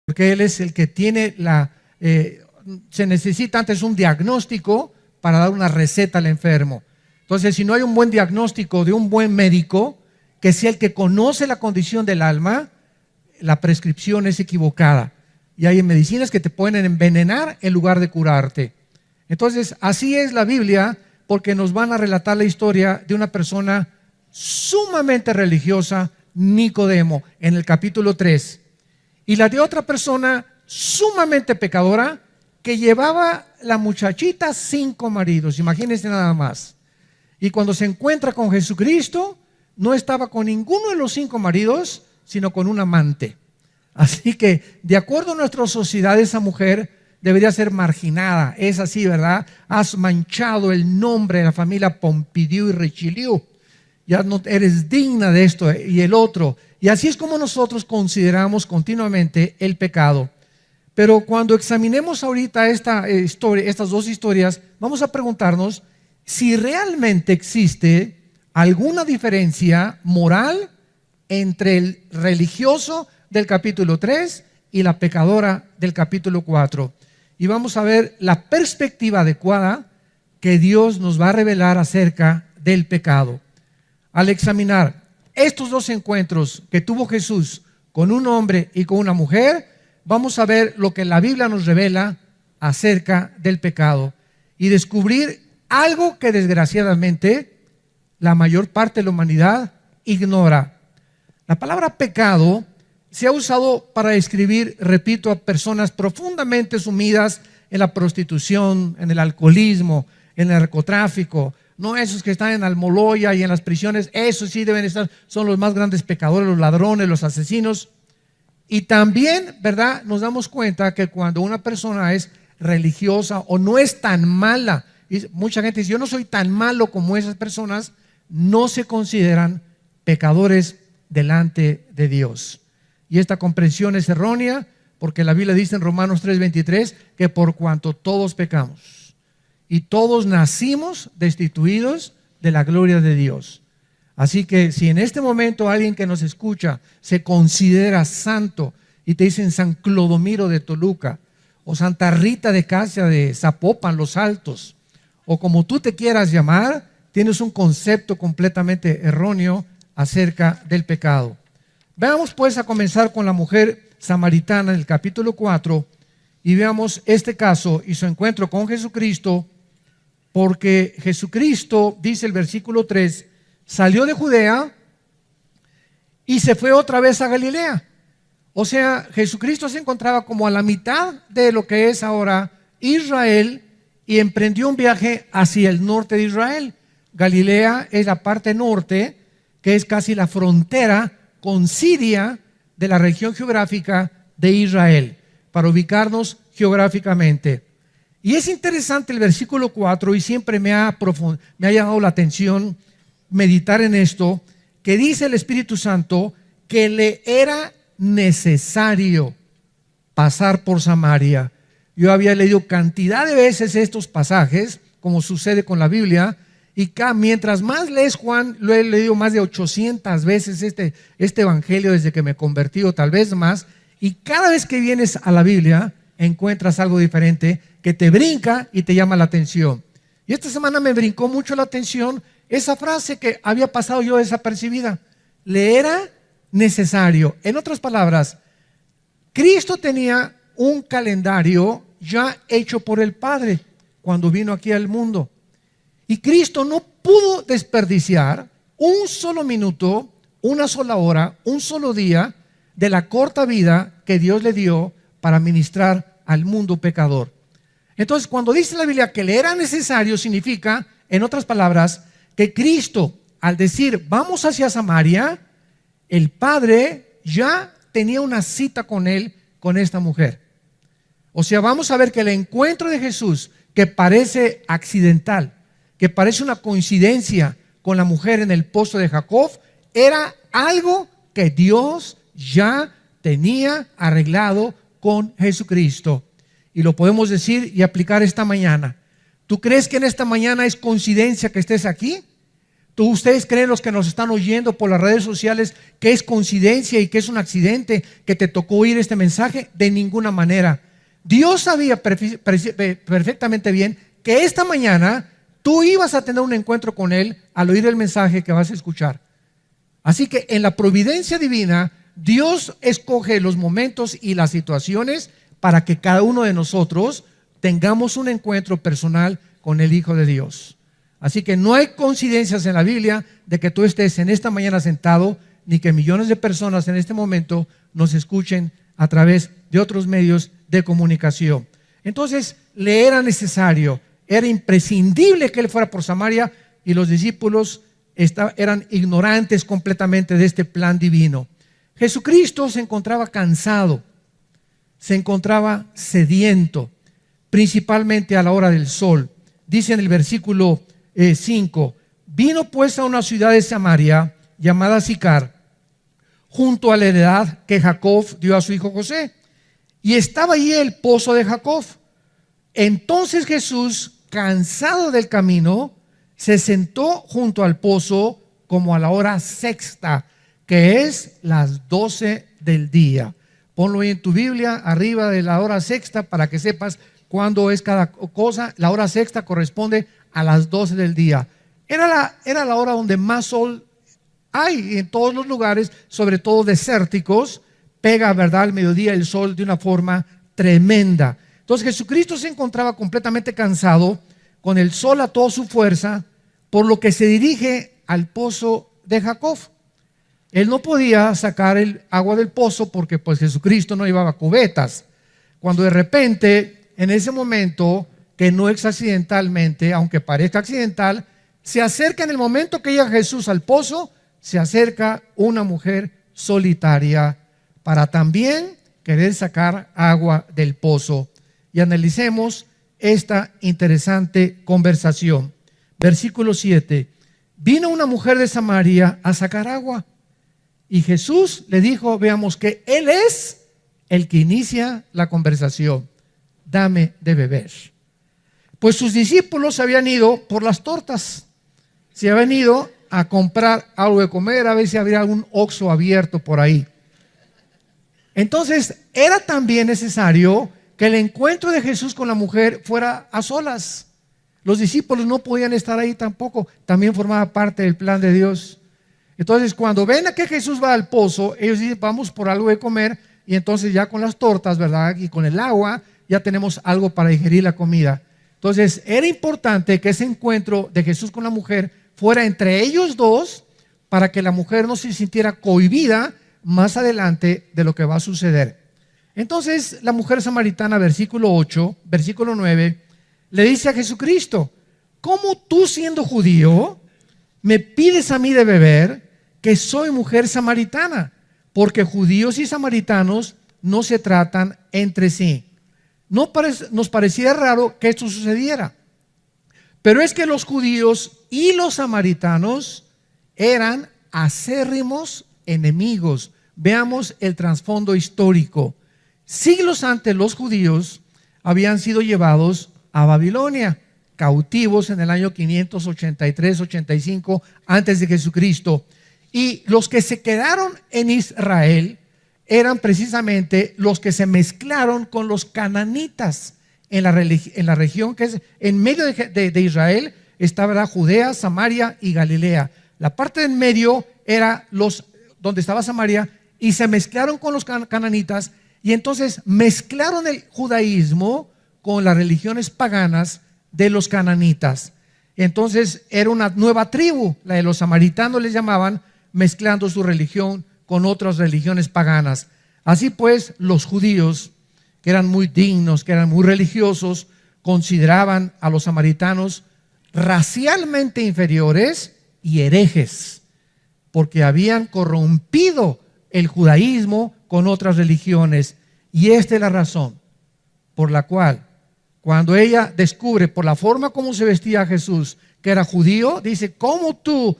porque Él es el que tiene se necesita antes un diagnóstico para dar una receta al enfermo. Entonces, si no hay un buen diagnóstico de un buen médico, que sea el que conoce la condición del alma, la prescripción es equivocada. Y hay medicinas que te pueden envenenar en lugar de curarte. Entonces, así es la Biblia, porque nos van a relatar la historia de una persona sumamente religiosa, Nicodemo, en el capítulo 3. Y la de otra persona sumamente pecadora, que llevaba la muchachita 5 maridos, imagínense nada más. Y cuando se encuentra con Jesucristo, no estaba con ninguno de los 5 maridos, sino con un amante. Así que, de acuerdo a nuestra sociedad, esa mujer debería ser marginada. Es así, ¿verdad? Has manchado el nombre de la familia Pompidou y Richelieu. Ya no eres digna de esto y el otro. Y así es como nosotros consideramos continuamente el pecado. Pero cuando examinemos ahorita estas dos historias, vamos a preguntarnos si realmente existe alguna diferencia moral entre el religioso del capítulo 3 y la pecadora del capítulo 4. Y vamos a ver la perspectiva adecuada que Dios nos va a revelar acerca del pecado. Al examinar estos dos encuentros que tuvo Jesús con un hombre y con una mujer, vamos a ver lo que la Biblia nos revela acerca del pecado y descubrir algo que desgraciadamente la mayor parte de la humanidad ignora. La palabra pecado se ha usado para describir, repito, a personas profundamente sumidas en la prostitución, en el alcoholismo, en el narcotráfico. No esos que están en Almoloya y en las prisiones, esos sí deben estar, son los más grandes pecadores, los ladrones, los asesinos. Y también, ¿verdad? Nos damos cuenta que cuando una persona es religiosa o no es tan mala, y mucha gente dice, yo no soy tan malo como esas personas, no se consideran pecadores delante de Dios. Y esta comprensión es errónea, porque la Biblia dice en Romanos 3:23 que por cuanto todos pecamos y todos nacimos destituidos de la gloria de Dios. Así que si en este momento alguien que nos escucha se considera santo y te dicen San Clodomiro de Toluca o Santa Rita de Casia de Zapopan, Los Altos, o como tú te quieras llamar, tienes un concepto completamente erróneo acerca del pecado. Veamos pues a comenzar con la mujer samaritana en el capítulo 4 y veamos este caso y su encuentro con Jesucristo, porque Jesucristo, dice el versículo 3, salió de Judea y se fue otra vez a Galilea. O sea, Jesucristo se encontraba como a la mitad de lo que es ahora Israel y emprendió un viaje hacia el norte de Israel. Galilea es la parte norte, que es casi la frontera con Siria de la región geográfica de Israel, para ubicarnos geográficamente. Y es interesante el versículo 4 y siempre me ha llamado la atención meditar en esto, que dice el Espíritu Santo que le era necesario pasar por Samaria. Yo había leído cantidad de veces estos pasajes, como sucede con la Biblia, y mientras más lees Juan, lo he leído más de 800 veces este evangelio desde que me convertí, o tal vez más, y cada vez que vienes a la Biblia encuentras algo diferente que te brinca y te llama la atención. Y esta semana me brincó mucho la atención esa frase que había pasado yo desapercibida. Le era necesario. En otras palabras, Cristo tenía un calendario ya hecho por el Padre cuando vino aquí al mundo. Y Cristo no pudo desperdiciar un solo minuto, una sola hora, un solo día de la corta vida que Dios le dio para ministrar al mundo pecador. Entonces, cuando dice la Biblia que le era necesario, significa, en otras palabras, que Cristo, al decir vamos hacia Samaria, el Padre ya tenía una cita con él, con esta mujer. O sea, vamos a ver que el encuentro de Jesús, que parece accidental, que parece una coincidencia con la mujer en el pozo de Jacob, era algo que Dios ya tenía arreglado con Jesucristo. Y lo podemos decir y aplicar esta mañana. ¿Tú crees que en esta mañana es coincidencia que estés aquí? ¿Ustedes creen, los que nos están oyendo por las redes sociales, que es coincidencia y que es un accidente que te tocó oír este mensaje? De ninguna manera. Dios sabía perfectamente bien que esta mañana tú ibas a tener un encuentro con Él al oír el mensaje que vas a escuchar. Así que en la providencia divina, Dios escoge los momentos y las situaciones para que cada uno de nosotros tengamos un encuentro personal con el Hijo de Dios. Así que no hay coincidencias en la Biblia de que tú estés en esta mañana sentado, ni que millones de personas en este momento nos escuchen a través de otros medios de comunicación. Entonces le era necesario, era imprescindible que Él fuera por Samaria, y los discípulos eran ignorantes completamente de este plan divino. Jesucristo se encontraba cansado, se encontraba sediento, principalmente a la hora del sol. Dice en el versículo 5, vino pues a una ciudad de Samaria llamada Sicar, junto a la heredad que Jacob dio a su hijo José, y estaba allí el pozo de Jacob. Entonces Jesús, cansado del camino, se sentó junto al pozo como a la hora sexta, que es las 12 del día. Ponlo ahí en tu Biblia, arriba de la hora sexta, para que sepas cuándo es cada cosa. La hora sexta corresponde a las 12 del día. Era la hora donde más sol hay en todos los lugares, sobre todo desérticos. Pega, ¿verdad?, al mediodía el sol de una forma tremenda. Entonces Jesucristo se encontraba completamente cansado, con el sol a toda su fuerza, por lo que se dirige al pozo de Jacob. Él no podía sacar el agua del pozo porque pues Jesucristo no llevaba cubetas. Cuando de repente, en ese momento, que no es accidentalmente, aunque parezca accidental, se acerca, en el momento que llega Jesús al pozo, se acerca una mujer solitaria para también querer sacar agua del pozo. Y analicemos esta interesante conversación. Versículo 7. Vino una mujer de Samaria a sacar agua, y Jesús le dijo, veamos, que Él es el que inicia la conversación. Dame de beber. Pues sus discípulos habían ido por las tortas. Se habían ido a comprar algo de comer, a ver si habría algún Oxxo abierto por ahí. Entonces era también necesario que el encuentro de Jesús con la mujer fuera a solas. Los discípulos no podían estar ahí tampoco, también formaba parte del plan de Dios. Entonces cuando ven a que Jesús va al pozo, ellos dicen, vamos por algo de comer, y entonces ya con las tortas, ¿verdad?, y con el agua, ya tenemos algo para digerir la comida. Entonces era importante que ese encuentro de Jesús con la mujer fuera entre ellos dos, para que la mujer no se sintiera cohibida más adelante de lo que va a suceder. Entonces la mujer samaritana, versículo 8, versículo 9, le dice a Jesucristo, ¿cómo tú, siendo judío, me pides a mí de beber, que soy mujer samaritana? Porque judíos y samaritanos no se tratan entre sí. Nos parecía raro que esto sucediera, pero es que los judíos y los samaritanos eran acérrimos enemigos. Veamos el trasfondo histórico. Siglos antes, los judíos habían sido llevados a Babilonia, cautivos en el año 583-85 antes de Jesucristo. Y los que se quedaron en Israel eran precisamente los que se mezclaron con los cananitas en la región que es en medio de Israel. Estaba Judea, Samaria y Galilea. La parte del medio era donde estaba Samaria, y se mezclaron con los cananitas, y entonces mezclaron el judaísmo con las religiones paganas de los cananitas. Entonces era una nueva tribu, la de los samaritanos les llamaban, mezclando su religión con otras religiones paganas. Así pues, los judíos, que eran muy dignos, que eran muy religiosos, consideraban a los samaritanos racialmente inferiores y herejes, porque habían corrompido el judaísmo con otras religiones. Y esta es la razón por la cual, cuando ella descubre por la forma como se vestía Jesús que era judío, dice, ¿cómo tú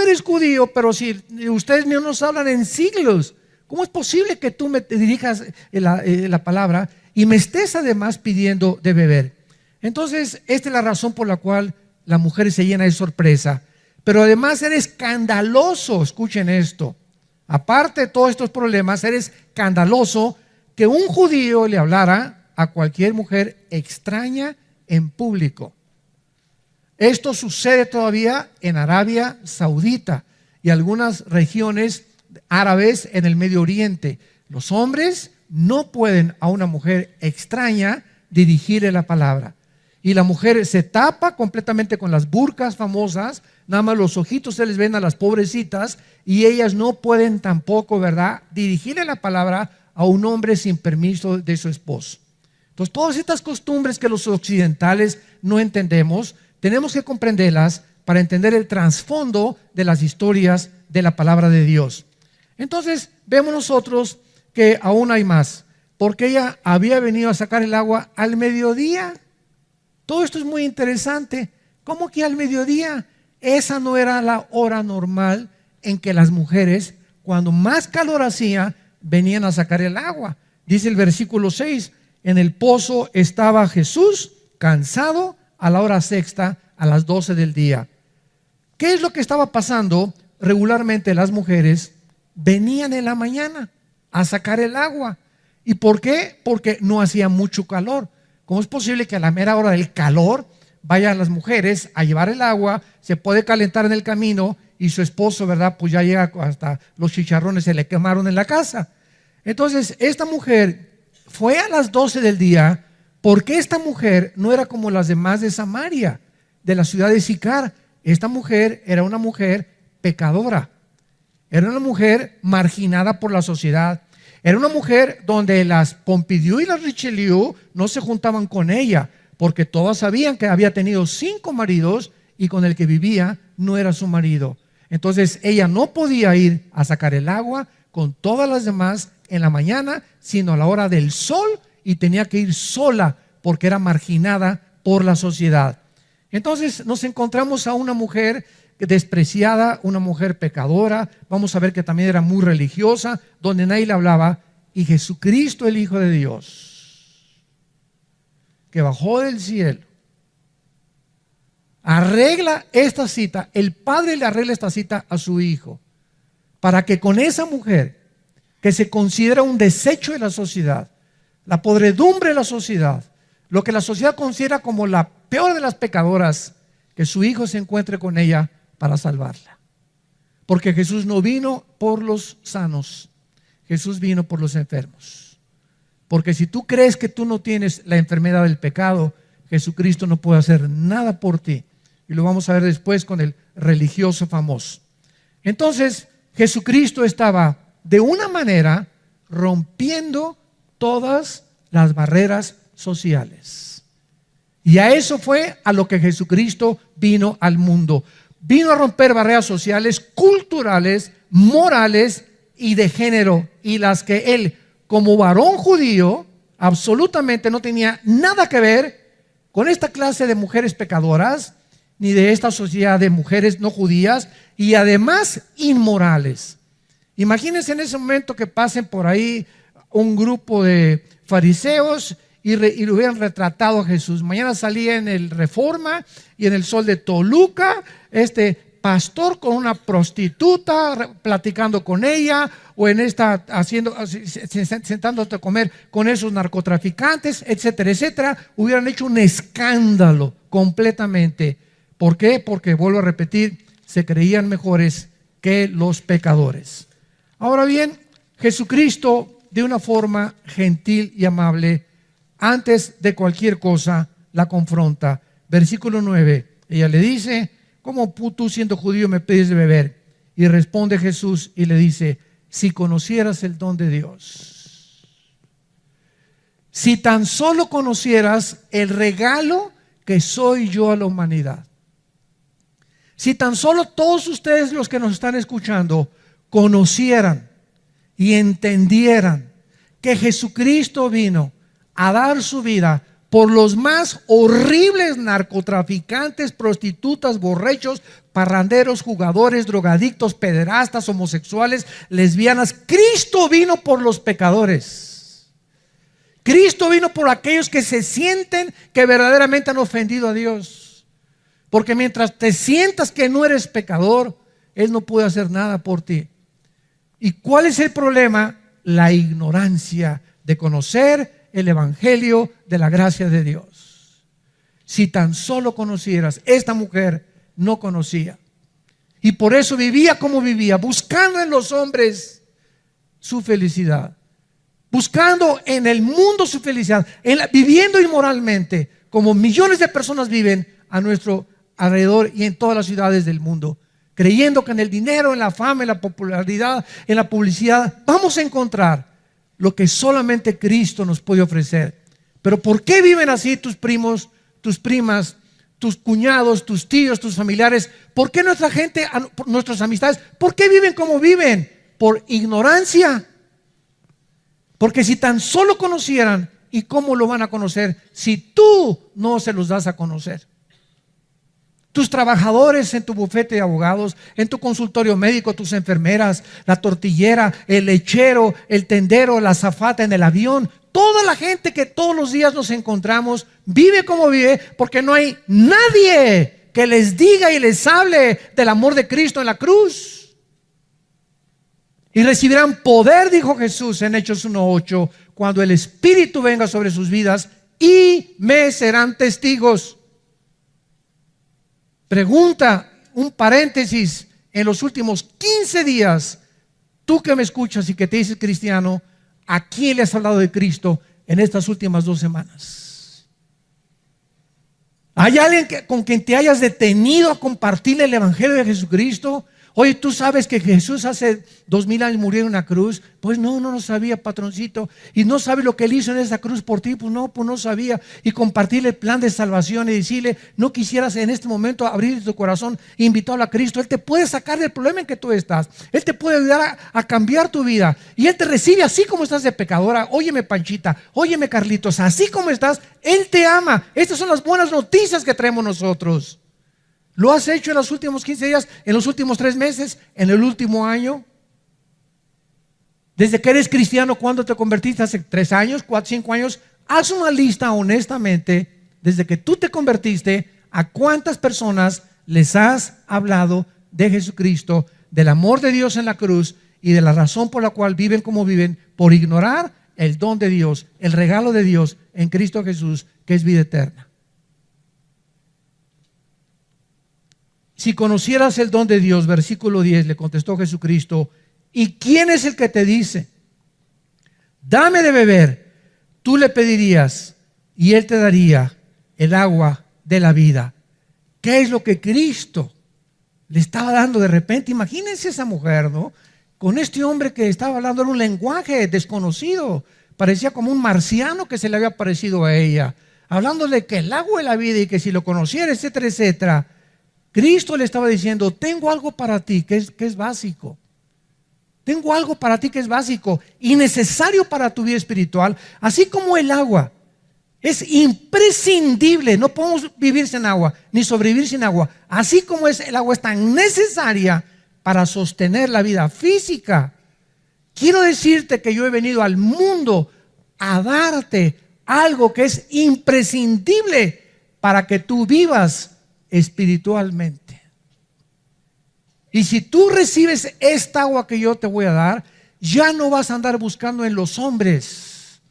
eres judío, pero si ustedes no nos hablan en siglos? ¿Cómo es posible que tú me dirijas la palabra y me estés además pidiendo de beber? Entonces esta es la razón por la cual la mujer se llena de sorpresa. Pero además era escandaloso, escuchen esto. Aparte de todos estos problemas, era escandaloso que un judío le hablara a cualquier mujer extraña en público. Esto sucede todavía en Arabia Saudita y algunas regiones árabes en el Medio Oriente. Los hombres no pueden a una mujer extraña dirigirle la palabra. Y la mujer se tapa completamente con las burkas famosas, nada más los ojitos se les ven a las pobrecitas y ellas no pueden tampoco, ¿verdad?, dirigirle la palabra a un hombre sin permiso de su esposo. Entonces, todas estas costumbres que los occidentales no entendemos, tenemos que comprenderlas para entender el trasfondo de las historias de la palabra de Dios. Entonces, vemos nosotros que aún hay más, porque ella había venido a sacar el agua al mediodía. Todo esto es muy interesante. ¿Cómo que al mediodía? Esa no era la hora normal en que las mujeres, cuando más calor hacía, venían a sacar el agua. Dice el versículo 6, en el pozo estaba Jesús cansado a la hora sexta, a las 12 del día. ¿Qué es lo que estaba pasando? Regularmente las mujeres venían en la mañana a sacar el agua. ¿Y por qué? Porque no hacía mucho calor. ¿Cómo es posible que a la mera hora del calor vayan las mujeres a llevar el agua? Se puede calentar en el camino y su esposo, ¿verdad?, pues ya llega hasta los chicharrones, se le quemaron en la casa. Entonces, esta mujer fue a las 12 del día porque esta mujer no era como las demás de Samaria, de la ciudad de Sicar. Esta mujer era una mujer pecadora. Era una mujer marginada por la sociedad. Era una mujer donde las Pompidou y las Richelieu no se juntaban con ella, porque todas sabían que había tenido 5 maridos y con el que vivía no era su marido. Entonces ella no podía ir a sacar el agua con todas las demás en la mañana, sino a la hora del sol, y tenía que ir sola porque era marginada por la sociedad. Entonces nos encontramos a una mujer despreciada, una mujer pecadora. Vamos a ver que también era muy religiosa, donde nadie le hablaba. Y Jesucristo, el Hijo de Dios, que bajó del cielo, arregla esta cita. El Padre le arregla esta cita a su Hijo para que con esa mujer que se considera un desecho de la sociedad, la podredumbre de la sociedad, lo que la sociedad considera como la peor de las pecadoras, que su Hijo se encuentre con ella para salvarla. Porque Jesús no vino por los sanos, Jesús vino por los enfermos. Porque si tú crees que tú no tienes la enfermedad del pecado, Jesucristo no puede hacer nada por ti. Y lo vamos a ver después con el religioso famoso. Entonces, Jesucristo estaba de una manera rompiendo todas las barreras sociales. Y a eso fue a lo que Jesucristo vino al mundo. Vino a romper barreras sociales, culturales, morales y de género, y las que él, como varón judío, absolutamente no tenía nada que ver con esta clase de mujeres pecadoras, ni de esta sociedad de mujeres no judías, y además inmorales. Imagínense en ese momento que pasen por ahí un grupo de fariseos y lo hubieran retratado a Jesús. Mañana salía en el Reforma y en el Sol de Toluca este pastor con una prostituta platicando con ella, o en esta sentándote a comer con esos narcotraficantes, etcétera, etcétera. Hubieran hecho un escándalo completamente. ¿Por qué? Porque, vuelvo a repetir, se creían mejores que los pecadores. Ahora bien, Jesucristo, de una forma gentil y amable, antes de cualquier cosa, la confronta. Versículo 9, ella le dice: ¿cómo tú, siendo judío, me pides de beber? Y responde Jesús y le dice: si conocieras el don de Dios, si tan solo conocieras el regalo que soy yo a la humanidad, si tan solo todos ustedes, los que nos están escuchando, conocieran y entendieran que Jesucristo vino a dar su vida por los más horribles narcotraficantes, prostitutas, borrachos, parranderos, jugadores, drogadictos, pederastas, homosexuales, lesbianas. Cristo vino por los pecadores. Cristo vino por aquellos que se sienten que verdaderamente han ofendido a Dios. Porque mientras te sientas que no eres pecador, Él no puede hacer nada por ti. ¿Y cuál es el problema? La ignorancia de conocer el evangelio de la gracia de Dios. Si tan solo conocieras, esta mujer no conocía. Y por eso vivía como vivía, buscando en los hombres su felicidad. Buscando en el mundo su felicidad, viviendo inmoralmente, como millones de personas viven a nuestro alrededor y en todas las ciudades del mundo, creyendo que en el dinero, en la fama, en la popularidad, en la publicidad, vamos a encontrar lo que solamente Cristo nos puede ofrecer. Pero ¿por qué viven así tus primos, tus primas, tus cuñados, tus tíos, tus familiares? ¿Por qué nuestra gente, nuestras amistades, por qué viven como viven? Por ignorancia. Porque si tan solo conocieran, ¿y cómo lo van a conocer si tú no se los das a conocer? Tus trabajadores en tu bufete de abogados, en tu consultorio médico, tus enfermeras, la tortillera, el lechero, el tendero, la azafata en el avión, toda la gente que todos los días nos encontramos, vive como vive porque no hay nadie que les diga y les hable del amor de Cristo en la cruz. Y recibirán poder, dijo Jesús en Hechos 1:8, cuando el Espíritu venga sobre sus vidas y me serán testigos. Pregunta, un paréntesis, en los últimos 15 días, tú que me escuchas y que te dices cristiano, ¿a quién le has hablado de Cristo en estas últimas 2 semanas? ¿Hay alguien con quien te hayas detenido a compartirle el evangelio de Jesucristo? Oye, ¿tú sabes que Jesús hace 2000 años murió en una cruz? Pues no lo sabía, patroncito. ¿Y no sabes lo que Él hizo en esa cruz por ti? Pues no sabía. Y compartirle el plan de salvación y decirle, no quisieras en este momento abrir tu corazón e invitarlo a Cristo. Él te puede sacar del problema en que tú estás. Él te puede ayudar a cambiar tu vida. Y Él te recibe así como estás de pecadora. Óyeme, Panchita, óyeme, Carlitos, así como estás, Él te ama. Estas son las buenas noticias que traemos nosotros. ¿Lo has hecho en los últimos 15 días, en los últimos 3 meses, en el último año? Desde que eres cristiano, ¿cuándo te convertiste? ¿Hace 3 años, 4, 5 años? Haz una lista honestamente, desde que tú te convertiste, ¿a cuántas personas les has hablado de Jesucristo, del amor de Dios en la cruz y de la razón por la cual viven como viven, por ignorar el don de Dios, el regalo de Dios en Cristo Jesús, que es vida eterna? Si conocieras el don de Dios, versículo 10, le contestó Jesucristo, ¿y quién es el que te dice, dame de beber? Tú le pedirías y Él te daría el agua de la vida. ¿Qué es lo que Cristo le estaba dando de repente? Imagínense esa mujer, ¿no? Con este hombre que estaba hablando en un lenguaje desconocido, parecía como un marciano que se le había parecido a ella, hablándole que el agua de la vida y que si lo conociera, etcétera, etcétera. Cristo le estaba diciendo, tengo algo para ti que es básico. Tengo algo para ti que es básico y necesario para tu vida espiritual, así como el agua. Es imprescindible, no podemos vivir sin agua, ni sobrevivir sin agua. Así como el agua es tan necesaria para sostener la vida física. Quiero decirte que yo he venido al mundo a darte algo que es imprescindible para que tú vivas espiritualmente. Y si tú recibes esta agua que yo te voy a dar, ya no vas a andar buscando en los hombres,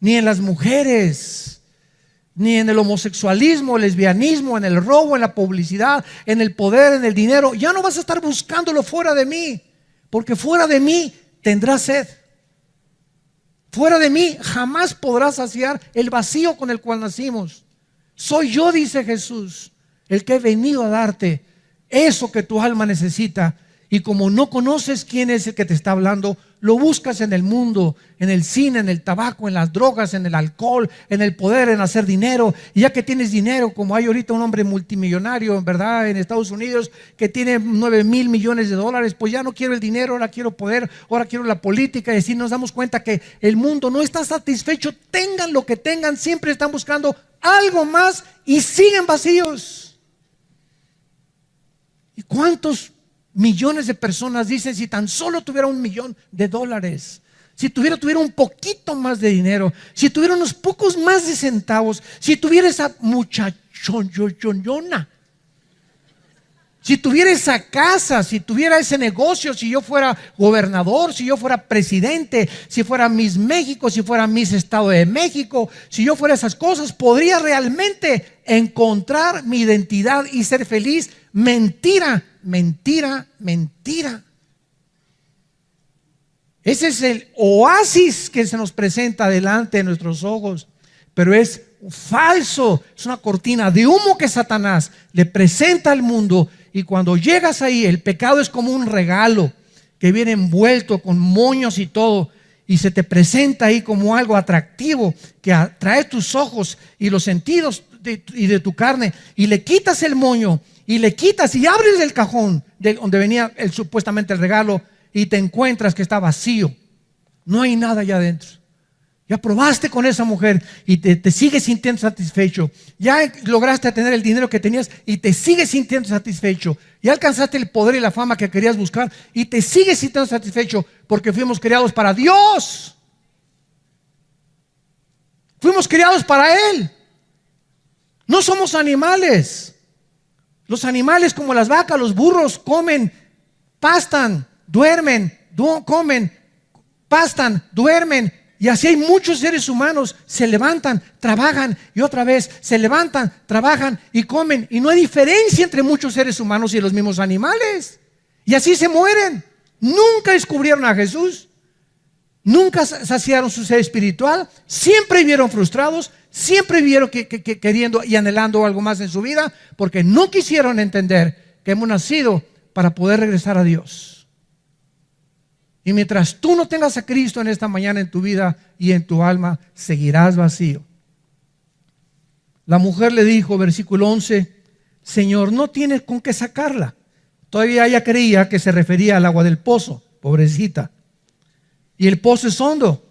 ni en las mujeres, ni en el homosexualismo, el lesbianismo, en el robo, en la publicidad, en el poder, en el dinero. Ya no vas a estar buscándolo fuera de mí, porque fuera de mí tendrás sed. Fuera de mí jamás podrás saciar el vacío con el cual nacimos. Soy yo, dice Jesús, el que he venido a darte eso que tu alma necesita. Y como no conoces quién es el que te está hablando, lo buscas en el mundo, en el cine, en el tabaco, en las drogas, en el alcohol, en el poder, en hacer dinero. Y ya que tienes dinero, como hay ahorita un hombre multimillonario, en verdad, en Estados Unidos, que tiene 9,000 millones de dólares, pues ya no quiero el dinero, ahora quiero poder, ahora quiero la política. Y así nos damos cuenta que el mundo no está satisfecho, tengan lo que tengan, siempre están buscando algo más y siguen vacíos. ¿Y cuántos millones de personas dicen, si tan solo tuviera $1,000,000, si tuviera un poquito más de dinero, si tuviera unos pocos más de centavos, si tuviera esa muchachona Si tuviera esa casa, si tuviera ese negocio, si yo fuera gobernador, si yo fuera presidente, si fuera Miss México, si fuera Miss Estado de México, si yo fuera esas cosas, podría realmente encontrar mi identidad y ser feliz. Mentira, mentira, mentira. Ese es el oasis que se nos presenta delante de nuestros ojos, pero es falso, es una cortina de humo que Satanás le presenta al mundo. Y cuando llegas ahí, el pecado es como un regalo que viene envuelto con moños y todo, y se te presenta ahí como algo atractivo que atrae tus ojos y los sentidos y de tu carne, y le quitas el moño y le quitas y abres el cajón de donde venía supuestamente el regalo, y te encuentras que está vacío, no hay nada allá adentro. Ya probaste con esa mujer y te sigues sintiendo satisfecho. Ya lograste tener el dinero que tenías y te sigues sintiendo satisfecho. Ya alcanzaste el poder y la fama que querías buscar y te sigues sintiendo satisfecho, porque fuimos creados para Dios. Fuimos creados para Él. No somos animales. Los animales, como las vacas, los burros, comen, pastan, duermen, comen, pastan, duermen. Y así hay muchos seres humanos, se levantan, trabajan y otra vez se levantan, trabajan y comen. Y no hay diferencia entre muchos seres humanos y los mismos animales. Y así se mueren. Nunca descubrieron a Jesús. Nunca saciaron su ser espiritual. Siempre vivieron frustrados. Siempre vivieron queriendo y anhelando algo más en su vida, porque no quisieron entender que hemos nacido para poder regresar a Dios. Y mientras tú no tengas a Cristo en esta mañana en tu vida y en tu alma, seguirás vacío. La mujer le dijo, versículo 11, Señor, no tienes con qué sacarla. Todavía ella creía que se refería al agua del pozo, pobrecita. Y el pozo es hondo.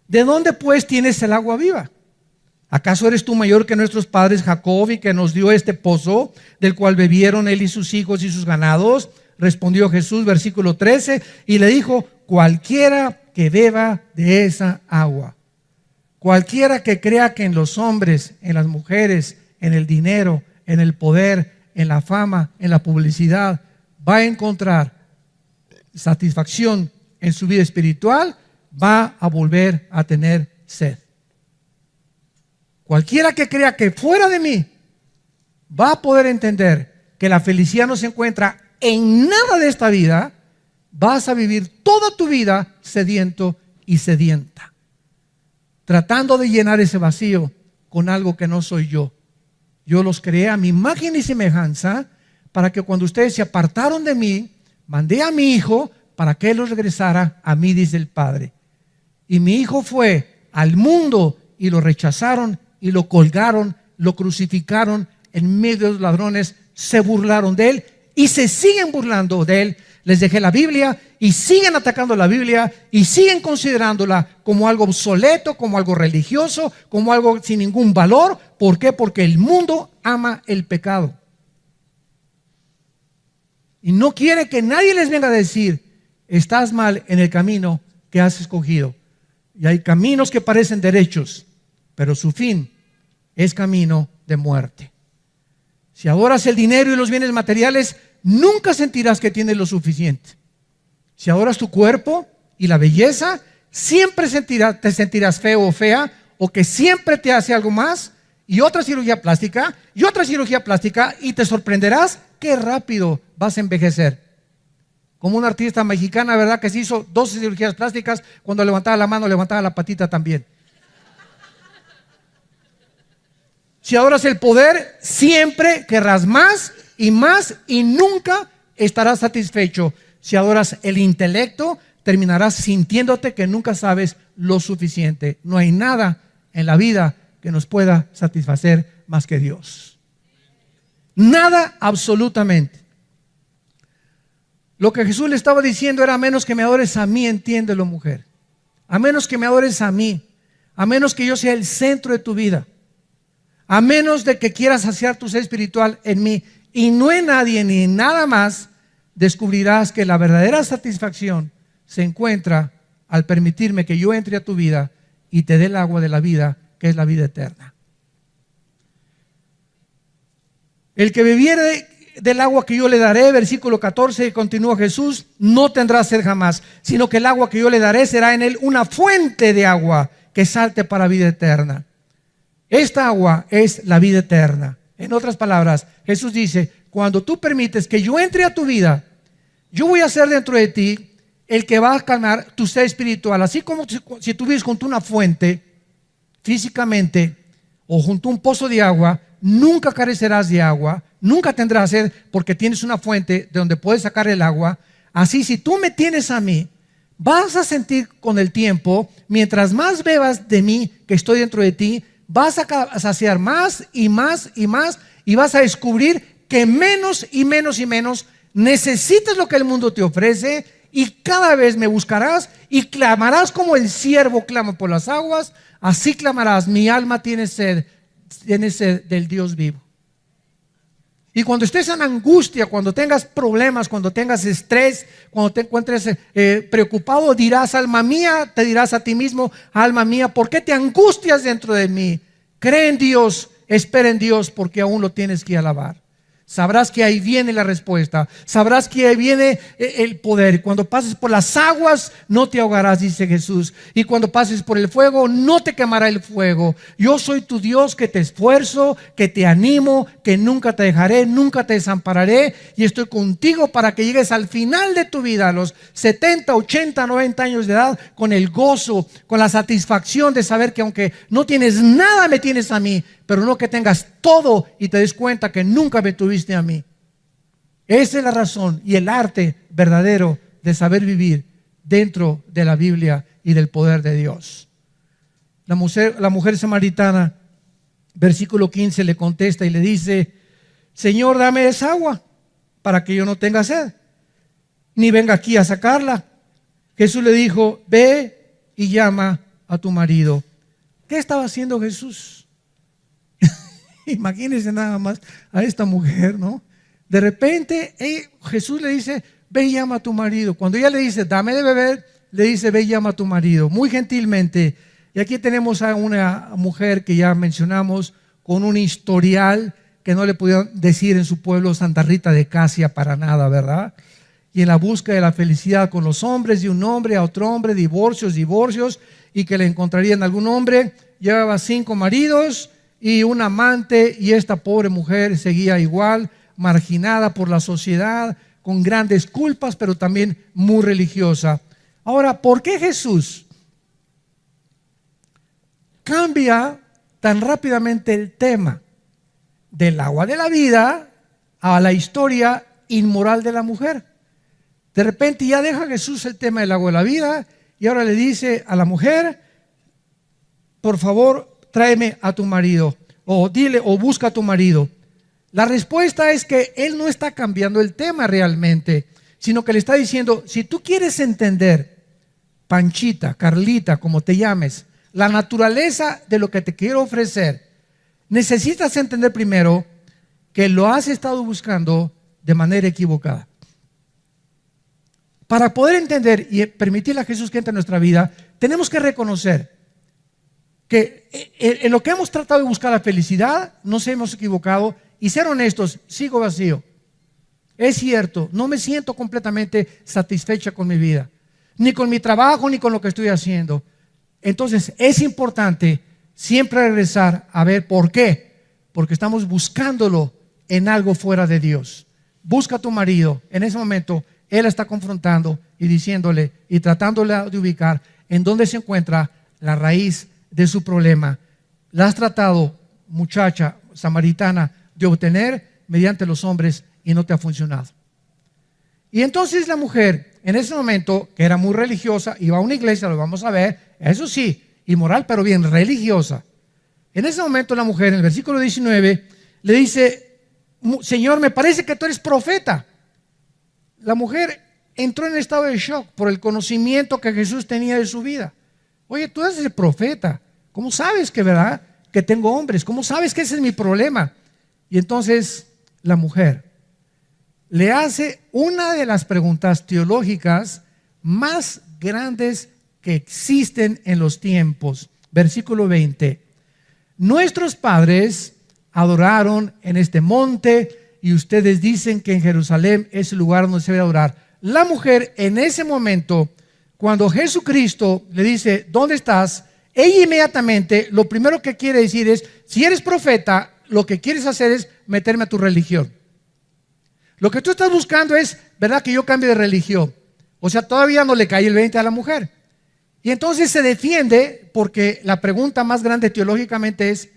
¿De dónde pues tienes el agua viva? ¿Acaso eres tú mayor que nuestros padres Jacob, y que nos dio este pozo, del cual bebieron él y sus hijos y sus ganados? Respondió Jesús, versículo 13, y le dijo, cualquiera que beba de esa agua, cualquiera que crea que en los hombres, en las mujeres, en el dinero, en el poder, en la fama, en la publicidad, va a encontrar satisfacción en su vida espiritual, va a volver a tener sed. Cualquiera que crea que fuera de mí va a poder entender que la felicidad no se encuentra en nada de esta vida. Vas a vivir toda tu vida sediento y sedienta, tratando de llenar ese vacío con algo que no soy yo. Yo los creé a mi imagen y semejanza, para que cuando ustedes se apartaron de mí, mandé a mi hijo para que él los regresara a mí, dice el Padre. Y mi hijo fue al mundo y lo rechazaron y lo colgaron, lo crucificaron en medio de los ladrones, se burlaron de él y se siguen burlando de él. Les dejé la Biblia y siguen atacando la Biblia y siguen considerándola como algo obsoleto, como algo religioso, como algo sin ningún valor. ¿Por qué? Porque el mundo ama el pecado y no quiere que nadie les venga a decir, estás mal en el camino que has escogido. Y hay caminos que parecen derechos, pero su fin es camino de muerte. Si adoras el dinero y los bienes materiales, nunca sentirás que tienes lo suficiente. Si adoras tu cuerpo y la belleza, siempre te sentirás feo o fea, o que siempre te hace algo más, y otra cirugía plástica, y te sorprenderás qué rápido vas a envejecer. Como una artista mexicana, ¿verdad? Que se hizo 12 cirugías plásticas, cuando levantaba la mano, levantaba la patita también. Si adoras el poder, siempre querrás más y nunca estarás satisfecho. Si adoras el intelecto, terminarás sintiéndote que nunca sabes lo suficiente. No hay nada en la vida que nos pueda satisfacer más que Dios. Nada, absolutamente. Lo que Jesús le estaba diciendo era: a menos que me adores a mí, entiéndelo, mujer. A menos que me adores a mí, a menos que yo sea el centro de tu vida, a menos de que quieras saciar tu ser espiritual en mí y no en nadie ni en nada más, descubrirás que la verdadera satisfacción se encuentra al permitirme que yo entre a tu vida y te dé el agua de la vida, que es la vida eterna. El que bebiere del agua que yo le daré, versículo 14, continúa Jesús, no tendrá sed jamás, sino que el agua que yo le daré será en él una fuente de agua que salte para vida eterna. Esta agua es la vida eterna. En otras palabras, Jesús dice, cuando tú permites que yo entre a tu vida, yo voy a ser dentro de ti el que va a calmar tu sed espiritual. Así como si tú vives junto a una fuente, físicamente, o junto a un pozo de agua, nunca carecerás de agua, nunca tendrás sed porque tienes una fuente de donde puedes sacar el agua. Así, si tú me tienes a mí, vas a sentir con el tiempo, mientras más bebas de mí que estoy dentro de ti, vas a saciar más y más y más, y vas a descubrir que menos y menos y menos necesitas lo que el mundo te ofrece, y cada vez me buscarás y clamarás como el siervo clama por las aguas. Así clamarás, mi alma tiene sed del Dios vivo. Y cuando estés en angustia, cuando tengas problemas, cuando tengas estrés, cuando te encuentres preocupado, dirás, alma mía, te dirás a ti mismo, alma mía, ¿por qué te angustias dentro de mí? Cree en Dios, espera en Dios, porque aún lo tienes que alabar. Sabrás que ahí viene la respuesta. Sabrás que ahí viene el poder. Cuando pases por las aguas, no te ahogarás, dice Jesús. Y cuando pases por el fuego, no te quemará el fuego. Yo soy tu Dios que te esfuerzo, que te animo, que nunca te dejaré, nunca te desampararé. Y estoy contigo para que llegues al final de tu vida, a los 70, 80, 90 años de edad, con el gozo, con la satisfacción de saber que aunque no tienes nada, me tienes a mí. Pero no que tengas todo y te des cuenta que nunca me tuviste a mí. Esa es la razón y el arte verdadero de saber vivir dentro de la Biblia y del poder de Dios. La mujer samaritana, versículo 15, le contesta y le dice, Señor, dame esa agua para que yo no tenga sed, ni venga aquí a sacarla. Jesús le dijo, ve y llama a tu marido. ¿Qué estaba haciendo Jesús? Imagínense nada más a esta mujer, ¿no? De repente Jesús le dice, ve y llama a tu marido. Cuando ella le dice, dame de beber, le dice, ve y llama a tu marido. Muy gentilmente. Y aquí tenemos a una mujer que ya mencionamos, con un historial que no le podían decir en su pueblo Santa Rita de Casia para nada, ¿verdad? Y en la búsqueda de la felicidad con los hombres, de un hombre a otro hombre, divorcios, y que le encontrarían algún hombre. Llevaba 5 maridos y un amante, y esta pobre mujer seguía igual, marginada por la sociedad, con grandes culpas, pero también muy religiosa. Ahora, ¿por qué Jesús cambia tan rápidamente el tema del agua de la vida a la historia inmoral de la mujer? De repente ya deja Jesús el tema del agua de la vida y ahora le dice a la mujer, por favor, tráeme a tu marido, o dile, o busca a tu marido. La respuesta es que él no está cambiando el tema realmente, sino que le está diciendo, si tú quieres entender, Panchita, Carlita, como te llames, la naturaleza de lo que te quiero ofrecer, necesitas entender primero que lo has estado buscando de manera equivocada. Para poder entender y permitirle a Jesús que entre en nuestra vida, tenemos que reconocer que en lo que hemos tratado de buscar la felicidad, nos hemos equivocado, y ser honestos, sigo vacío. Es cierto, no me siento completamente satisfecha con mi vida, ni con mi trabajo, ni con lo que estoy haciendo. Entonces es importante siempre regresar a ver por qué, porque estamos buscándolo en algo fuera de Dios. Busca a tu marido. En ese momento él está confrontando y diciéndole y tratándole de ubicar en dónde se encuentra la raíz de su problema. La has tratado, muchacha samaritana, de obtener mediante los hombres y no te ha funcionado. Y entonces la mujer, en ese momento, que era muy religiosa, iba a una iglesia, lo vamos a ver, eso sí, inmoral, pero bien religiosa. En ese momento la mujer, en el versículo 19, le dice, Señor, me parece que tú eres profeta. La mujer entró en estado de shock por el conocimiento que Jesús tenía de su vida. Oye, tú eres el profeta. ¿Cómo sabes que, verdad, que tengo hombres? ¿Cómo sabes que ese es mi problema? Y entonces la mujer le hace una de las preguntas teológicas más grandes que existen en los tiempos. Versículo 20. Nuestros padres adoraron en este monte y ustedes dicen que en Jerusalén es el lugar donde se debe adorar. La mujer en ese momento, cuando Jesucristo le dice, ¿dónde estás?, ella inmediatamente lo primero que quiere decir es, si eres profeta, lo que quieres hacer es meterme a tu religión. Lo que tú estás buscando es, ¿verdad?, que yo cambie de religión. O sea, todavía no le cae el 20 a la mujer. Y entonces se defiende porque la pregunta más grande teológicamente es,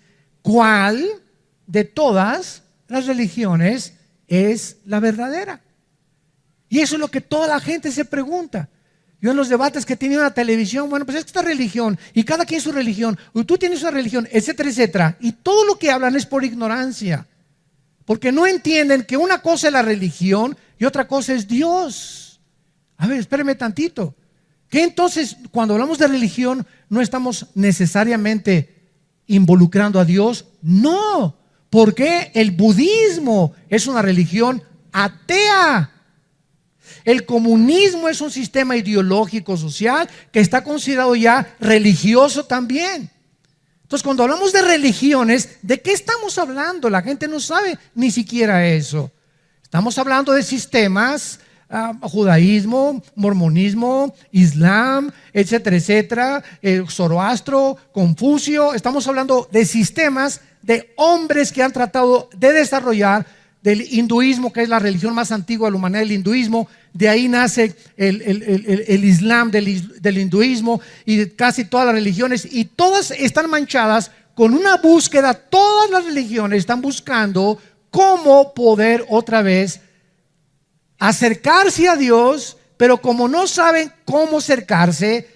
¿cuál de todas las religiones es la verdadera? Y eso es lo que toda la gente se pregunta. Yo en los debates que tenía en la televisión, bueno, pues esta religión, y cada quien su religión, y tú tienes una religión, etcétera, etcétera. Y todo lo que hablan es por ignorancia, porque no entienden que una cosa es la religión y otra cosa es Dios. A ver, espéreme tantito. Que entonces, cuando hablamos de religión, no estamos necesariamente involucrando a Dios. No, porque el budismo es una religión atea. El comunismo es un sistema ideológico social que está considerado ya religioso también. Entonces, cuando hablamos de religiones, ¿de qué estamos hablando? La gente no sabe ni siquiera eso. Estamos hablando de sistemas, judaísmo, mormonismo, islam, etcétera, etcétera, Zoroastro, Confucio. Estamos hablando de sistemas de hombres que han tratado de desarrollar del hinduismo, que es la religión más antigua de la humanidad, el hinduismo. De ahí nace el islam del hinduismo y de casi todas las religiones, y todas están manchadas con una búsqueda. Todas las religiones están buscando cómo poder otra vez acercarse a Dios, pero como no saben cómo acercarse,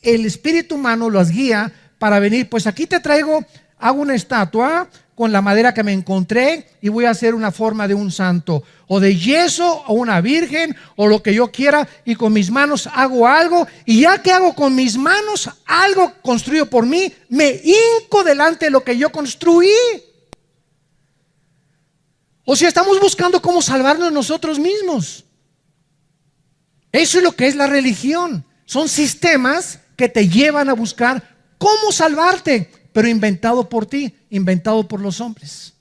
el espíritu humano los guía para venir. Pues aquí te traigo, hago una estatua con la madera que me encontré y voy a hacer una forma de un santo, o de yeso, o una virgen, o lo que yo quiera, y con mis manos hago algo, y ya que hago con mis manos algo construido por mí, me hinco delante de lo que yo construí. O sea, estamos buscando cómo salvarnos nosotros mismos. Eso es lo que es la religión. Son sistemas que te llevan a buscar cómo salvarte, pero inventado por ti, inventado por los hombres.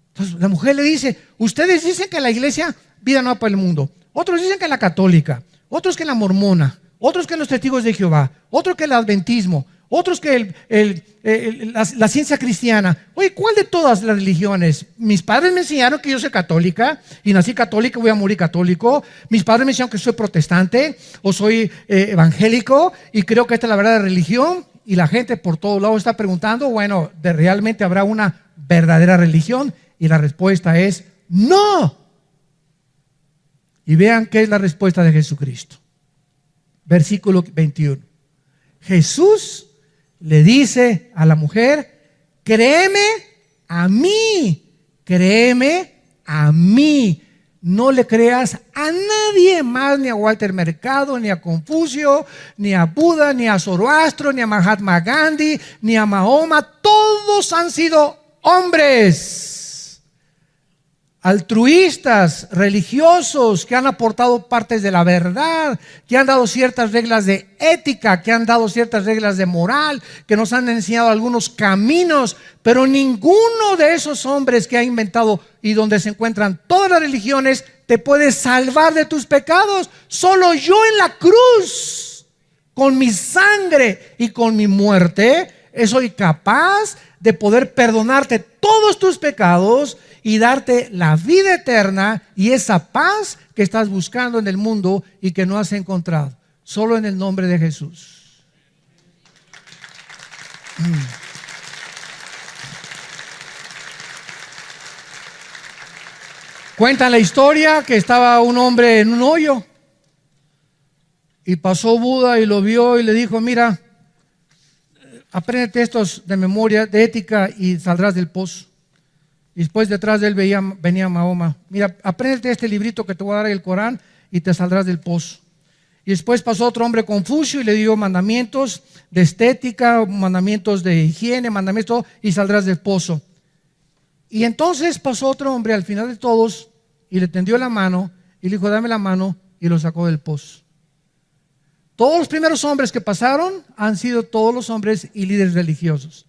Entonces la mujer le dice, ustedes dicen que la iglesia Vida Nueva para el Mundo, otros dicen que la católica, otros que la mormona, otros que los testigos de Jehová, otros que el adventismo, otros que la ciencia cristiana. Oye, ¿cuál de todas las religiones? Mis padres me enseñaron que yo soy católica y nací católica, voy a morir católico. Mis padres me enseñaron que soy protestante o soy evangélico y creo que esta es la verdadera religión. Y la gente por todos lados está preguntando, bueno, ¿realmente habrá una verdadera religión? Y la respuesta es no. Y vean qué es la respuesta de Jesucristo. Versículo 21. Jesús le dice a la mujer, créeme a mí, no le creas a nadie más, ni a Walter Mercado, ni a Confucio, ni a Buda, ni a Zoroastro, ni a Mahatma Gandhi, ni a Mahoma. Todos han sido hombres altruistas, religiosos, que han aportado partes de la verdad, que han dado ciertas reglas de ética, que han dado ciertas reglas de moral, que nos han enseñado algunos caminos, pero ninguno de esos hombres que ha inventado y donde se encuentran todas las religiones te puede salvar de tus pecados. Solo yo en la cruz, con mi sangre y con mi muerte, soy capaz de poder perdonarte todos tus pecados y darte la vida eterna y esa paz que estás buscando en el mundo y que no has encontrado. Solo en el nombre de Jesús. Cuentan la historia que estaba un hombre en un hoyo y pasó Buda y lo vio y le dijo, mira, apréndete estos de memoria, de ética, y saldrás del pozo. Y después detrás de él venía Mahoma. Mira, apréndete este librito que te voy a dar, el Corán, y te saldrás del pozo. Y después pasó otro hombre, Confucio, y le dio mandamientos de estética, mandamientos de higiene, mandamientos, y saldrás del pozo. Y entonces pasó otro hombre al final de todos y le tendió la mano y le dijo, dame la mano, y lo sacó del pozo. Todos los primeros hombres que pasaron han sido todos los hombres y líderes religiosos.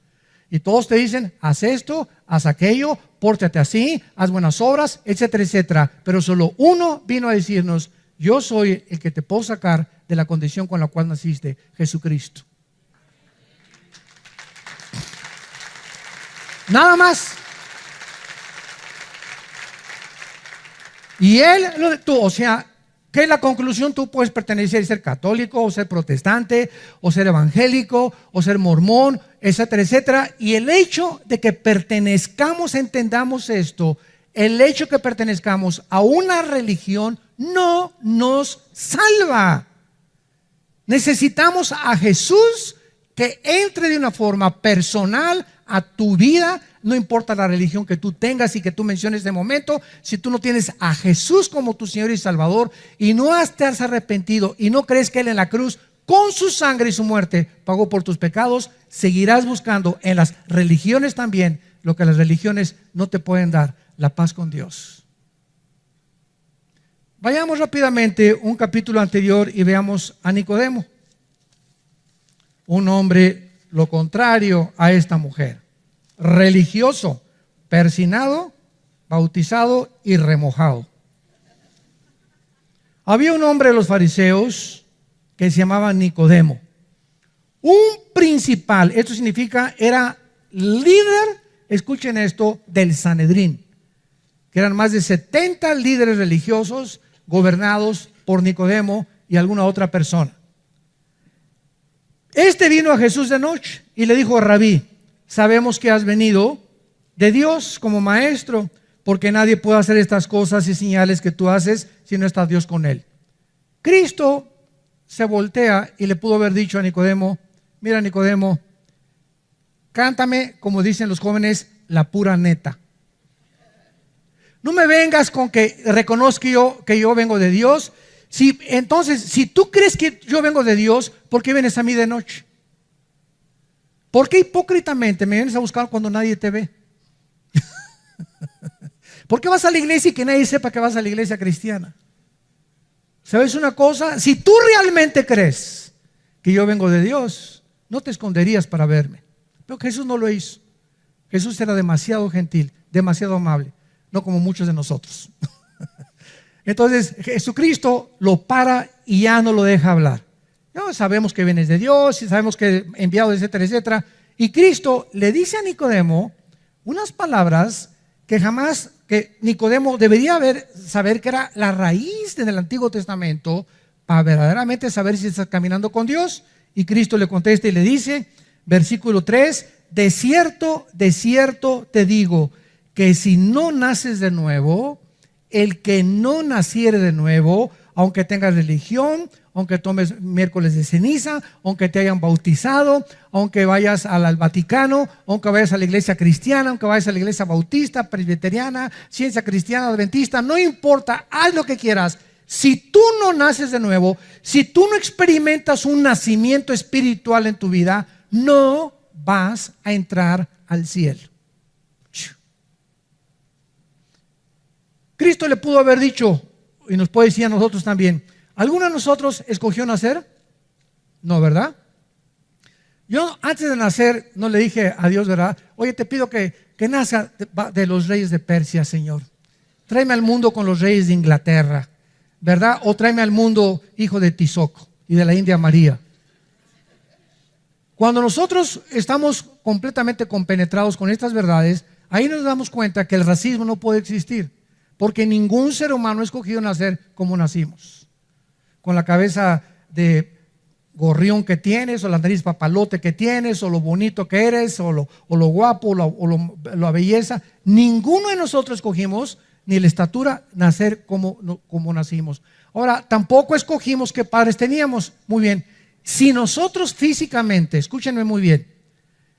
Y todos te dicen, haz esto, haz aquello, pórtate así, haz buenas obras, etcétera, etcétera. Pero solo uno vino a decirnos, yo soy el que te puedo sacar de la condición con la cual naciste, Jesucristo. Nada más. Y él, o sea, ¿qué es la conclusión? Tú puedes pertenecer y ser católico, o ser protestante, o ser evangélico, o ser mormón, etcétera, etcétera. Y el hecho de que pertenezcamos, entendamos esto, el hecho de que pertenezcamos a una religión no nos salva. Necesitamos a Jesús que entre de una forma personal a tu vida. No importa la religión que tú tengas y que tú menciones de momento, si tú no tienes a Jesús como tu Señor y Salvador y no te has arrepentido y no crees que Él en la cruz con su sangre y su muerte pagó por tus pecados, seguirás buscando en las religiones también lo que las religiones no te pueden dar, la paz con Dios. Vayamos rápidamente un capítulo anterior y veamos a Nicodemo, un hombre lo contrario a esta mujer. Religioso, persinado, bautizado y remojado. Había un hombre de los fariseos que se llamaba Nicodemo, un principal, esto significa era líder, escuchen esto, del Sanedrín, que eran más de 70 líderes religiosos gobernados por Nicodemo y alguna otra persona. Este vino a Jesús de noche y le dijo: Rabí, sabemos que has venido de Dios como maestro, porque nadie puede hacer estas cosas y señales que tú haces si no está Dios con él. Cristo se voltea y le pudo haber dicho a Nicodemo: mira, Nicodemo, cántame, como dicen los jóvenes, la pura neta. No me vengas con que reconozca que yo vengo de Dios. Entonces, si tú crees que yo vengo de Dios, ¿por qué vienes a mí de noche? ¿Por qué hipócritamente me vienes a buscar cuando nadie te ve? ¿Por qué vas a la iglesia y que nadie sepa que vas a la iglesia cristiana? ¿Sabes una cosa? Si tú realmente crees que yo vengo de Dios, no te esconderías para verme. Pero Jesús no lo hizo. Jesús era demasiado gentil, demasiado amable, no como muchos de nosotros. Entonces Jesucristo lo para y ya no lo deja hablar. Ya sabemos que vienes de Dios y sabemos que enviado, etcétera, etcétera. Y Cristo le dice a Nicodemo unas palabras que Nicodemo debería saber que era la raíz del Antiguo Testamento para verdaderamente saber si está caminando con Dios. Y Cristo le contesta y le dice, versículo 3, de cierto te digo que si no naces de nuevo, el que no naciere de nuevo, aunque tengas religión, aunque tomes miércoles de ceniza, aunque te hayan bautizado, aunque vayas al Vaticano, aunque vayas a la iglesia cristiana, aunque vayas a la iglesia bautista, presbiteriana, ciencia cristiana, adventista, no importa, haz lo que quieras. Si tú no naces de nuevo, si tú no experimentas un nacimiento espiritual en tu vida, no vas a entrar al cielo. Cristo le pudo haber dicho, y nos puede decir a nosotros también, ¿alguno de nosotros escogió nacer? No, ¿verdad? Yo antes de nacer no le dije a Dios, ¿verdad? Oye, te pido que nazca de los reyes de Persia, Señor. Tráeme al mundo con los reyes de Inglaterra, ¿verdad? O tráeme al mundo hijo de Tizoc y de la India María. Cuando nosotros estamos completamente compenetrados con estas verdades, ahí nos damos cuenta que el racismo no puede existir, porque ningún ser humano ha escogido nacer como nacimos, con la cabeza de gorrión que tienes, o la nariz papalote que tienes, o lo bonito que eres, o lo guapo, o la belleza. Ninguno de nosotros escogimos, ni la estatura, nacer como nacimos. Ahora, tampoco escogimos qué padres teníamos. Muy bien, si nosotros físicamente, escúchenme muy bien,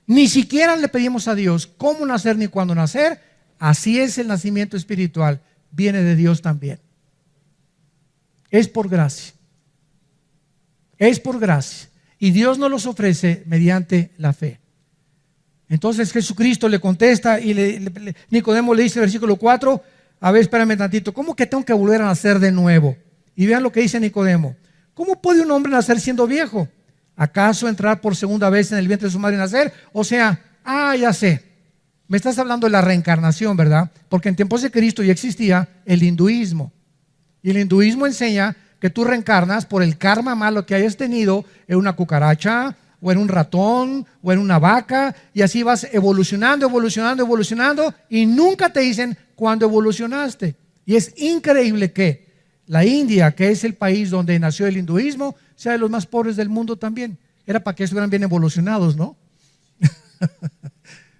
ni siquiera le pedimos a Dios cómo nacer ni cuándo nacer, así es el nacimiento espiritual, viene de Dios también. Es por gracia. Es por gracia. Y Dios nos los ofrece mediante la fe. Entonces Jesucristo le contesta y Nicodemo le dice en el versículo 4, a ver, espérame tantito, ¿cómo que tengo que volver a nacer de nuevo? Y vean lo que dice Nicodemo. ¿Cómo puede un hombre nacer siendo viejo? ¿Acaso entrar por segunda vez en el vientre de su madre y nacer? O sea, Ya sé. Me estás hablando de la reencarnación, ¿verdad? Porque en tiempos de Cristo ya existía el hinduismo. Y el hinduismo enseña que tú reencarnas por el karma malo que hayas tenido en una cucaracha, o en un ratón, o en una vaca, y así vas evolucionando, evolucionando, evolucionando, y nunca te dicen cuándo evolucionaste. Y es increíble que la India, que es el país donde nació el hinduismo, sea de los más pobres del mundo también. Era para que estuvieran bien evolucionados, ¿no?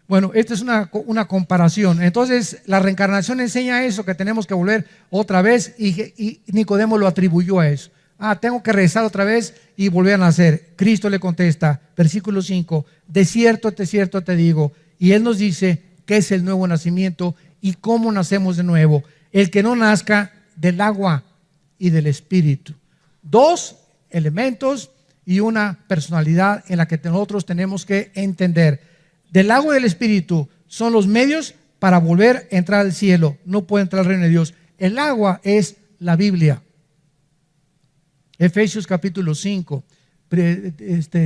Bueno, esta es una comparación. Entonces, la reencarnación enseña eso, que tenemos que volver otra vez, y Nicodemo lo atribuyó a eso. Tengo que regresar otra vez y volver a nacer. Cristo le contesta, versículo 5, de cierto te digo. Y Él nos dice qué es el nuevo nacimiento y cómo nacemos de nuevo. El que no nazca del agua y del Espíritu. Dos elementos y una personalidad en la que nosotros tenemos que entender. Del agua y del Espíritu son los medios para volver a entrar al cielo. No puede entrar al reino de Dios. El agua es la Biblia. Efesios capítulo 5,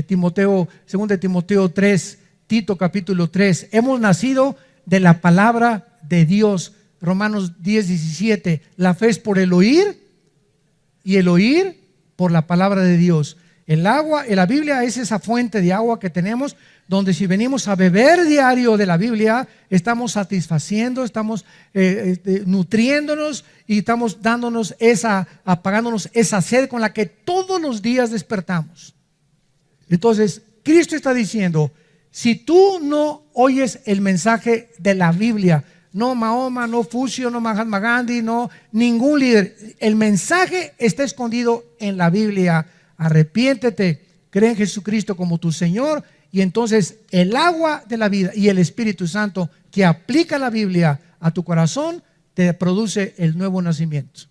Timoteo, 2 Timoteo 3, Tito capítulo 3. Hemos nacido de la palabra de Dios. Romanos 10, 17. La fe es por el oír y el oír por la palabra de Dios. El agua, la Biblia es esa fuente de agua que tenemos, donde si venimos a beber diario de la Biblia, estamos satisfaciendo, estamos nutriéndonos y estamos apagándonos esa sed con la que todos los días despertamos. Entonces, Cristo está diciendo, si tú no oyes el mensaje de la Biblia, no Mahoma, no Fusio, no Mahatma Gandhi, no ningún líder, el mensaje está escondido en la Biblia. Arrepiéntete, cree en Jesucristo como tu Señor, y entonces el agua de la vida y el Espíritu Santo que aplica la Biblia a tu corazón te produce el nuevo nacimiento.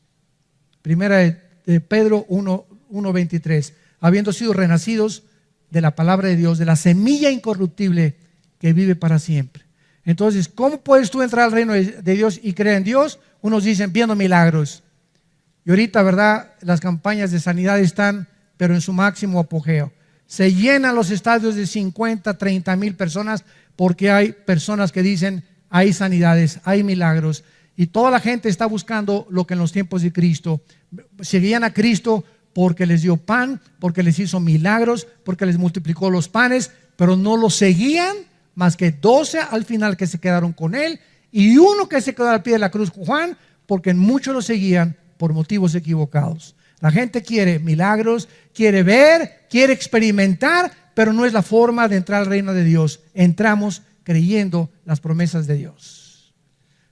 Primera de Pedro 1:23, habiendo sido renacidos de la palabra de Dios, de la semilla incorruptible que vive para siempre. Entonces, ¿cómo puedes tú entrar al reino de Dios y creer en Dios? Unos dicen viendo milagros. Y ahorita, ¿verdad? Las campañas de sanidad están, pero en su máximo apogeo. Se llenan los estadios de 50, 30 mil personas porque hay personas que dicen hay sanidades, hay milagros, y toda la gente está buscando lo que en los tiempos de Cristo. Seguían a Cristo porque les dio pan, porque les hizo milagros, porque les multiplicó los panes, pero no lo seguían más que 12 al final que se quedaron con Él, y uno que se quedó al pie de la cruz, Juan, porque muchos lo seguían por motivos equivocados. La gente quiere milagros, quiere ver, quiere experimentar, pero no es la forma de entrar al reino de Dios. Entramos creyendo las promesas de Dios.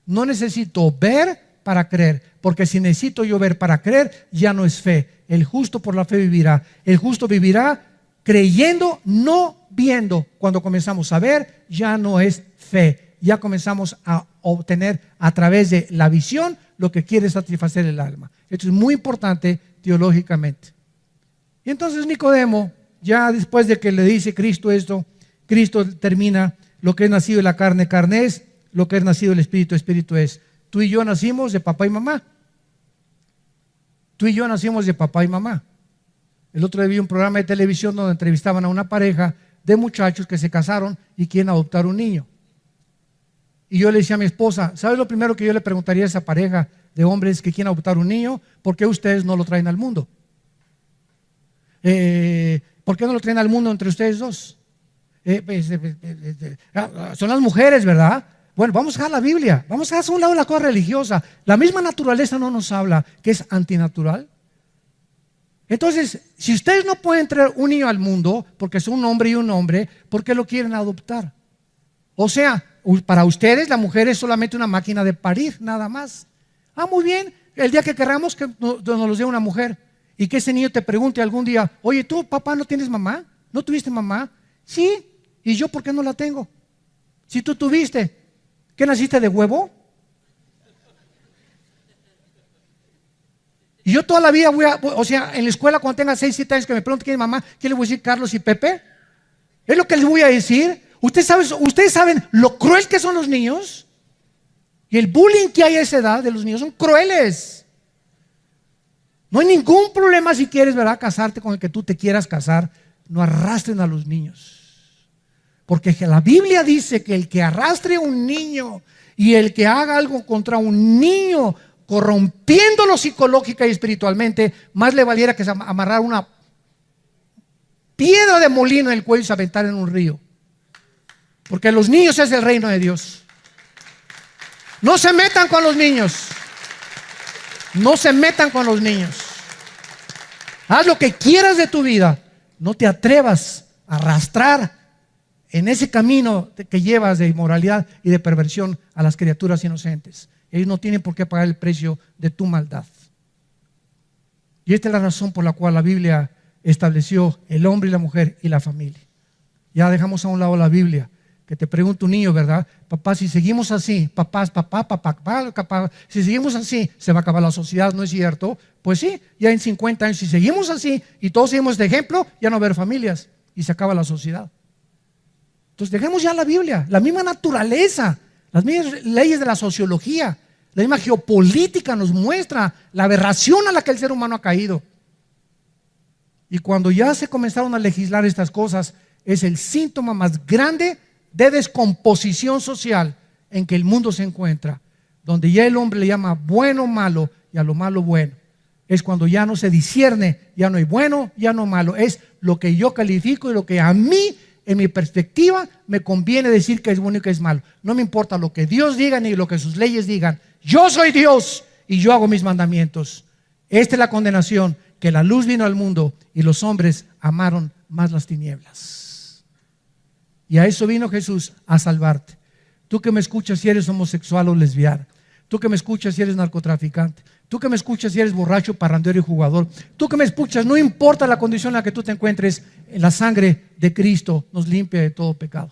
No necesito ver para creer, porque si necesito yo ver para creer, ya no es fe. El justo por la fe vivirá. El justo vivirá creyendo, no viendo. Cuando comenzamos a ver, ya no es fe. Ya comenzamos a obtener a través de la visión lo que quiere satisfacer el alma. Esto es muy importante teológicamente. Y entonces Nicodemo, ya después de que le dice Cristo esto, Cristo termina: lo que es nacido de la carne, carne es; lo que es nacido del Espíritu, Espíritu es. Tú y yo nacimos de papá y mamá. Tú y yo nacimos de papá y mamá. El otro día vi un programa de televisión donde entrevistaban a una pareja de muchachos que se casaron y quieren adoptar un niño. Y yo le decía a mi esposa, ¿sabes lo primero que yo le preguntaría a esa pareja de hombres que quieren adoptar un niño? ¿Por qué ustedes no lo traen al mundo? ¿Por qué no lo traen al mundo entre ustedes dos? Son las mujeres, ¿verdad? Bueno, vamos a dejar la Biblia, vamos a hacer a un lado la cosa religiosa. La misma naturaleza no nos habla que es antinatural. Entonces, si ustedes no pueden traer un niño al mundo porque son un hombre y un hombre, ¿por qué lo quieren adoptar? O sea, para ustedes la mujer es solamente una máquina de parir, nada más. Muy bien, el día que queramos que nos los dé una mujer, y que ese niño te pregunte algún día: oye, ¿tú, papá, no tienes mamá? ¿No tuviste mamá? Sí. ¿Y yo por qué no la tengo? Si tú tuviste, ¿qué naciste de huevo? Y yo toda la vida o sea, en la escuela cuando tenga 6, 7 años que me pregunten quién es mamá, ¿qué le voy a decir? ¿Carlos y Pepe? ¿Es lo que les voy a decir? ¿Ustedes saben lo cruel que son los niños? Y el bullying que hay a esa edad de los niños son crueles. No hay ningún problema si quieres, ¿verdad?, casarte con el que tú te quieras casar. No arrastren a los niños. Porque la Biblia dice que el que arrastre a un niño y el que haga algo contra un niño, corrompiéndolo psicológica y espiritualmente, más le valiera que amarrar una piedra de molino en el cuello y se aventar en un río. Porque los niños es el reino de Dios. No se metan con los niños. No se metan con los niños. Haz lo que quieras de tu vida. No te atrevas a arrastrar en ese camino que llevas de inmoralidad y de perversión a las criaturas inocentes. Ellos no tienen por qué pagar el precio de tu maldad. Y esta es la razón por la cual la Biblia estableció el hombre y la mujer y la familia. Ya dejamos a un lado la Biblia. Que te pregunta un niño, ¿verdad? Papá, si seguimos así, papá, si seguimos así, se va a acabar la sociedad, ¿no es cierto? Pues sí, ya en 50 años, si seguimos así y todos seguimos de ejemplo, ya no va a haber familias y se acaba la sociedad. Entonces dejemos ya la Biblia, la misma naturaleza, las mismas leyes de la sociología, la misma geopolítica nos muestra la aberración a la que el ser humano ha caído. Y cuando ya se comenzaron a legislar estas cosas, es el síntoma más grande de descomposición social en que el mundo se encuentra, donde ya el hombre le llama bueno malo y a lo malo bueno. Es cuando ya no se discierne, ya no hay bueno, ya no malo, es lo que yo califico y lo que a mí, en mi perspectiva, me conviene decir que es bueno y que es malo. No me importa lo que Dios diga ni lo que sus leyes digan. Yo soy Dios y yo hago mis mandamientos. Esta es la condenación, que la luz vino al mundo y los hombres amaron más las tinieblas. Y a eso vino Jesús, a salvarte. Tú que me escuchas si eres homosexual o lesbiana, tú que me escuchas si eres narcotraficante, tú que me escuchas si eres borracho, parrandero y jugador, tú que me escuchas, no importa la condición en la que tú te encuentres, la sangre de Cristo nos limpia de todo pecado.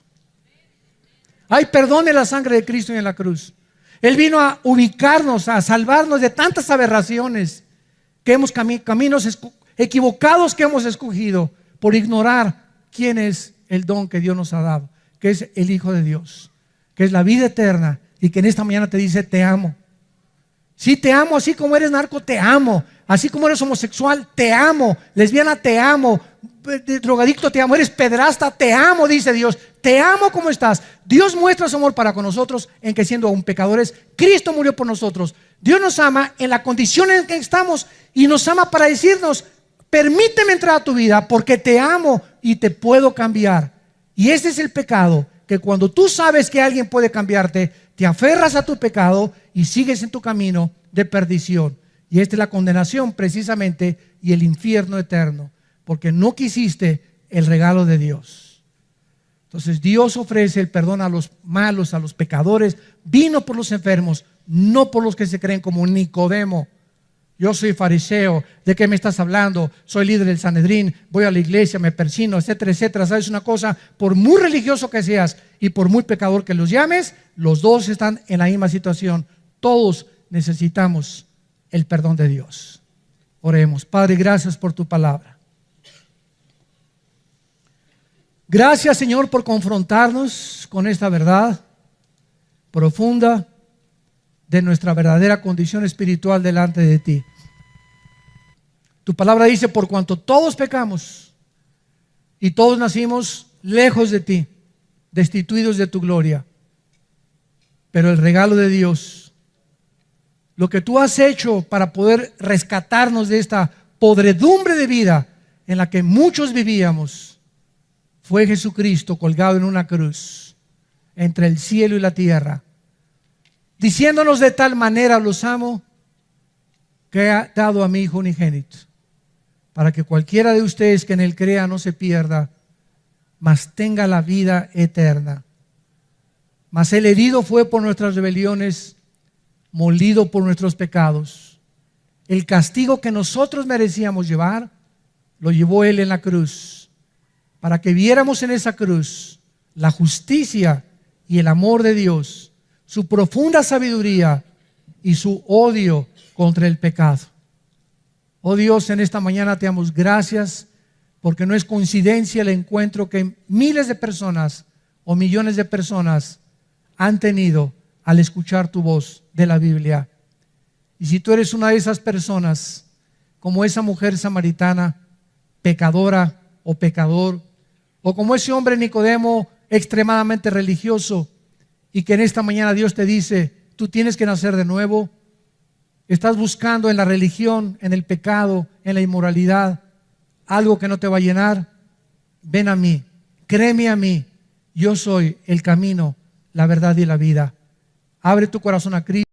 Hay perdón en la sangre de Cristo y en la cruz. Él vino a ubicarnos, a salvarnos de tantas aberraciones que hemos caminos equivocados que hemos escogido por ignorar quién es el don que Dios nos ha dado, que es el Hijo de Dios, que es la vida eterna y que en esta mañana te dice te amo. Sí, te amo, así como eres narco, te amo. Así como eres homosexual, te amo. Lesbiana, te amo. Drogadicto, te amo. Eres pedrasta, te amo, dice Dios. Te amo como estás. Dios muestra su amor para con nosotros en que siendo aún pecadores, Cristo murió por nosotros. Dios nos ama en la condición en que estamos y nos ama para decirnos, permíteme entrar a tu vida porque te amo y te puedo cambiar. Y ese es el pecado, que cuando tú sabes que alguien puede cambiarte, te aferras a tu pecado y sigues en tu camino de perdición. Y esta es la condenación precisamente y el infierno eterno, porque no quisiste el regalo de Dios. Entonces Dios ofrece el perdón a los malos, a los pecadores. Vino por los enfermos, no por los que se creen como Nicodemo. Yo soy fariseo, ¿de qué me estás hablando? Soy líder del Sanedrín, voy a la iglesia, me persino, etcétera, etcétera. ¿Sabes una cosa? Por muy religioso que seas y por muy pecador que los llames, los dos están en la misma situación. Todos necesitamos el perdón de Dios. Oremos. Padre, gracias por tu palabra. Gracias, Señor, por confrontarnos con esta verdad profunda de nuestra verdadera condición espiritual delante de ti. Tu palabra dice, por cuanto todos pecamos y todos nacimos lejos de ti, destituidos de tu gloria, pero el regalo de Dios, lo que tú has hecho para poder rescatarnos de esta podredumbre de vida en la que muchos vivíamos, fue Jesucristo colgado en una cruz entre el cielo y la tierra, diciéndonos de tal manera los amo, que ha dado a mi Hijo unigénito, para que cualquiera de ustedes que en él crea no se pierda, mas tenga la vida eterna. Mas el herido fue por nuestras rebeliones, molido por nuestros pecados. El castigo que nosotros merecíamos llevar, lo llevó él en la cruz, para que viéramos en esa cruz la justicia y el amor de Dios, su profunda sabiduría y su odio contra el pecado. Oh Dios, en esta mañana te damos gracias porque no es coincidencia el encuentro que miles de personas o millones de personas han tenido al escuchar tu voz de la Biblia. Y si tú eres una de esas personas, como esa mujer samaritana, pecadora o pecador, o como ese hombre Nicodemo, extremadamente religioso y que en esta mañana Dios te dice, tú tienes que nacer de nuevo. Estás buscando en la religión, en el pecado, en la inmoralidad, algo que no te va a llenar. Ven a mí, créeme a mí, yo soy el camino, la verdad y la vida. Abre tu corazón a Cristo.